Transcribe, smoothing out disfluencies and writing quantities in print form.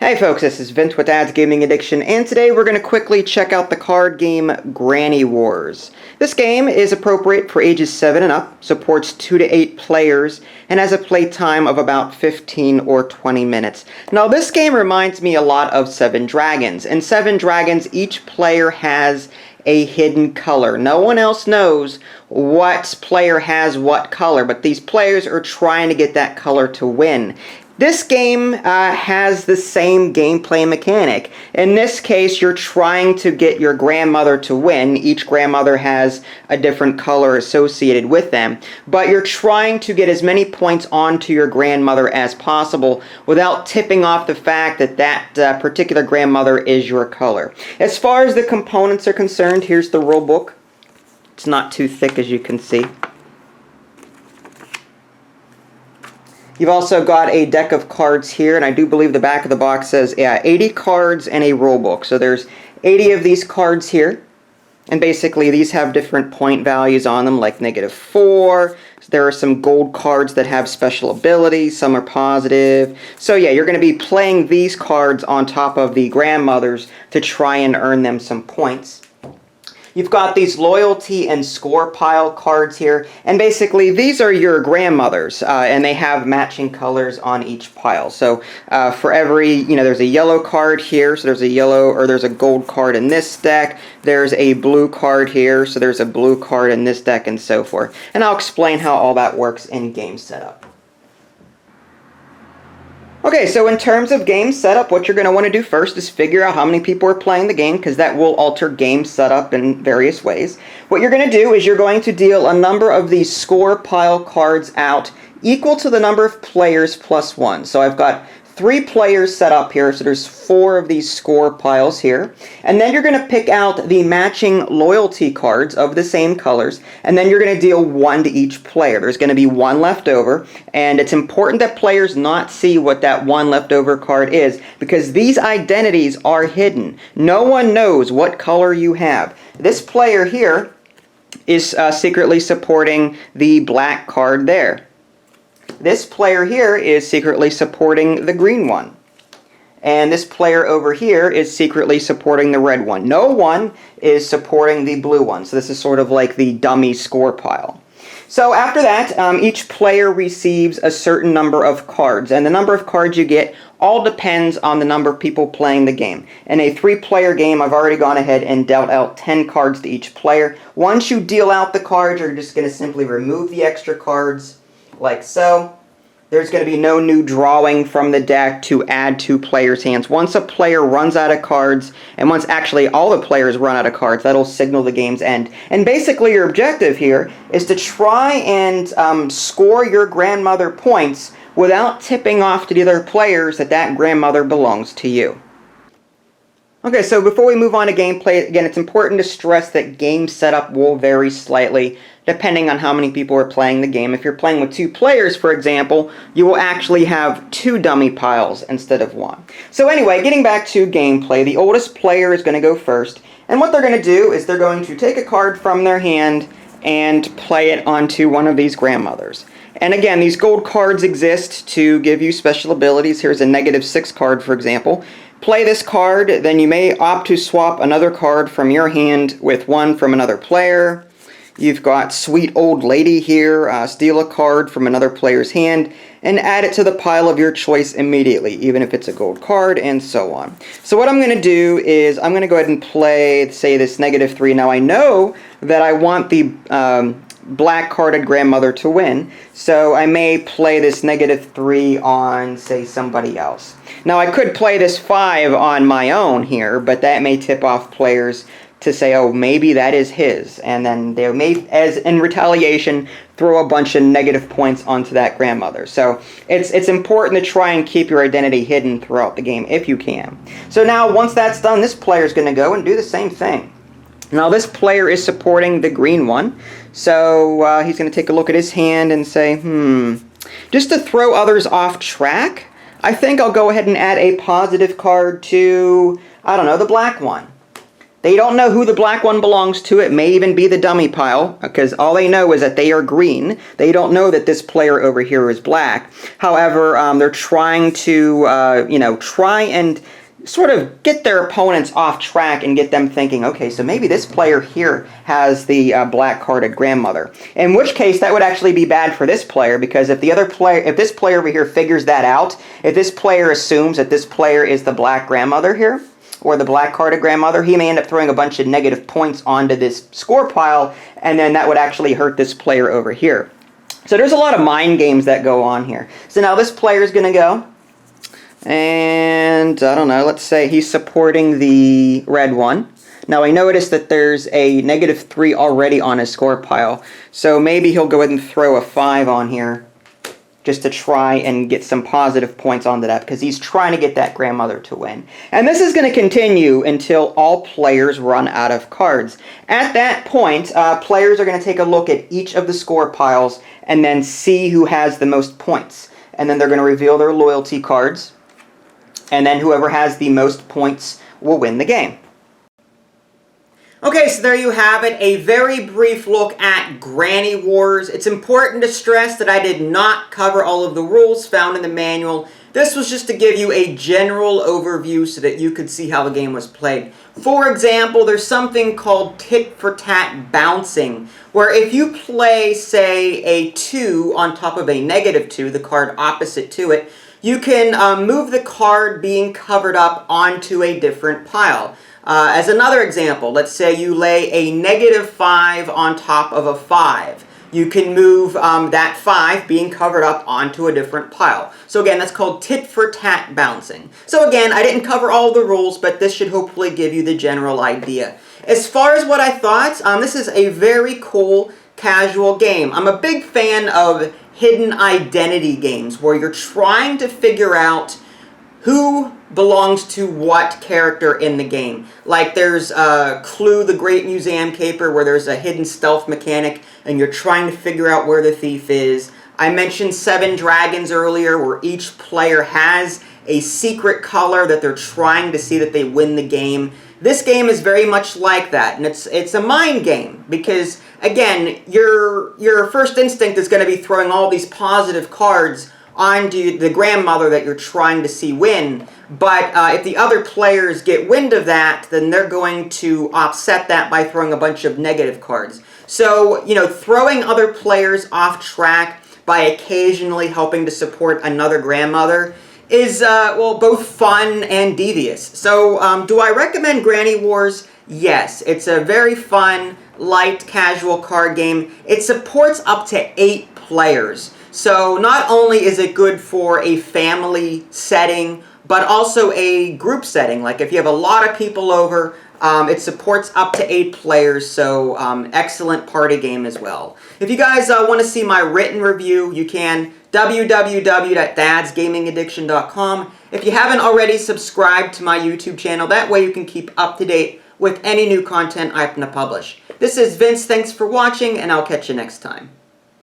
Hey folks, this is Vince with Dad's Gaming Addiction, and today we're going to quickly check out the card game Granny Wars. This game is appropriate for ages 7 and up, supports 2 to 8 players, and has a play time of about 15 or 20 minutes. Now this game reminds me a lot of Seven Dragons. In Seven Dragons, each player has a hidden color. No one else knows what player has what color, but these players are trying to get that color to win. This game has the same gameplay mechanic. In this case, you're trying to get your grandmother to win. Each grandmother has a different color associated with them, but you're trying to get as many points onto your grandmother as possible without tipping off the fact that that particular grandmother is your color. As far as the components are concerned, here's the rule book. It's not too thick, as you can see. You've also got a deck of cards here, and I do believe the back of the box says 80 cards and a rule book. So there's 80 of these cards here, and basically these have different point values on them, like -4. There are some gold cards that have special abilities, some are positive. So yeah, you're going to be playing these cards on top of the grandmothers to try and earn them some points. You've got these loyalty and score pile cards here, and basically these are your grandmothers, and they have matching colors on each pile. So for every, there's a yellow card here, so there's a gold card in this deck. There's a blue card here, so there's a blue card in this deck, and so forth. And I'll explain how all that works in game setup. Okay, so in terms of game setup, what you're going to want to do first is figure out how many people are playing the game, because that will alter game setup in various ways. What you're going to do is you're going to deal a number of these score pile cards out equal to the number of players plus 1. So I've got 3 players set up here, so there's 4 of these score piles here. And then you're going to pick out the matching loyalty cards of the same colors, and then you're going to deal 1 to each player. There's going to be 1 left over, and it's important that players not see what that 1 leftover card is, because these identities are hidden. No one knows what color you have. This player here is secretly supporting the black card there. This player here is secretly supporting the green one. And this player over here is secretly supporting the red one. No one is supporting the blue one. So this is sort of like the dummy score pile. So after that, each player receives a certain number of cards. And the number of cards you get all depends on the number of people playing the game. In a 3-player game, I've already gone ahead and dealt out 10 cards to each player. Once you deal out the cards, you're just going to simply remove the extra cards, like so. There's going to be no new drawing from the deck to add to players' hands. Once a player runs out of cards, and once actually all the players run out of cards, that'll signal the game's end. And basically your objective here is to try and score your grandmother points without tipping off to the other players that that grandmother belongs to you. Okay, so before we move on to gameplay, again, it's important to stress that game setup will vary slightly depending on how many people are playing the game. If you're playing with 2 players, for example, you will actually have 2 dummy piles instead of 1. So anyway, getting back to gameplay, the oldest player is going to go first, and what they're going to do is they're going to take a card from their hand and play it onto one of these grandmothers. And again, these gold cards exist to give you special abilities. Here's a -6 card, for example. Play this card, then you may opt to swap another card from your hand with one from another player. You've got Sweet Old Lady here. Steal a card from another player's hand and add it to the pile of your choice immediately, even if it's a gold card, and so on. So what I'm going to do is I'm going to go ahead and play, say, this -3. Now I know that I want the black-carded grandmother to win, so I may play this -3 on, say, somebody else. Now I could play this 5 on my own here, but that may tip off players to say, oh, maybe that is his, and then they may, as in retaliation, throw a bunch of negative points onto that grandmother. So it's important to try and keep your identity hidden throughout the game if you can. So now once that's done, this player is going to go and do the same thing. Now this player is supporting the green one, so he's going to take a look at his hand and say, just to throw others off track, I think I'll go ahead and add a positive card to, I don't know, the black one. They don't know who the black one belongs to. It may even be the dummy pile, because all they know is that they are green. They don't know that this player over here is black. However, they're trying to, try and sort of get their opponents off track and get them thinking, okay, so maybe this player here has the black-carded grandmother. In which case, that would actually be bad for this player, because if this player over here figures that out, if this player assumes that this player is the black grandmother here, or the black-carded grandmother, he may end up throwing a bunch of negative points onto this score pile, and then that would actually hurt this player over here. So there's a lot of mind games that go on here. So now this player is going to go, and I don't know, let's say he's supporting the red one. Now I notice that there's a -3 already on his score pile, so maybe he'll go ahead and throw a 5 on here just to try and get some positive points onto that, because he's trying to get that grandmother to win. And this is going to continue until all players run out of cards. At that point, players are going to take a look at each of the score piles and then see who has the most points. And then they're going to reveal their loyalty cards. And then whoever has the most points will win the game. Okay, so there you have it, a very brief look at Granny Wars. It's important to stress that I did not cover all of the rules found in the manual. This was just to give you a general overview so that you could see how the game was played. For example, there's something called tit-for-tat bouncing, where if you play, say, a 2 on top of a -2, the card opposite to it, you can move the card being covered up onto a different pile. As another example, let's say you lay a -5 on top of a 5. You can move that 5 being covered up onto a different pile. So again, that's called tit-for-tat bouncing. So again, I didn't cover all the rules, but this should hopefully give you the general idea. As far as what I thought, this is a very cool casual game. I'm a big fan of hidden identity games, where you're trying to figure out who belongs to what character in the game. Like there's Clue, the Great Museum Caper, where there's a hidden stealth mechanic and you're trying to figure out where the thief is. I mentioned Seven Dragons earlier, where each player has a secret color that they're trying to see that they win the game. This game is very much like that, and it's a mind game, because again, your first instinct is going to be throwing all these positive cards onto the grandmother that you're trying to see win, but if the other players get wind of that, then they're going to offset that by throwing a bunch of negative cards. So, throwing other players off track by occasionally helping to support another grandmother is, both fun and devious. So, do I recommend Granny Wars? Yes, it's a very fun, light, casual card game. It supports up to 8 players. So not only is it good for a family setting, but also a group setting. Like if you have a lot of people over, it supports up to 8 players, so excellent party game as well. If you guys want to see my written review, you can www.dadsgamingaddiction.com. If you haven't already, subscribe to my YouTube channel. That way you can keep up to date with any new content I happen to publish. This is Vince, thanks for watching, and I'll catch you next time.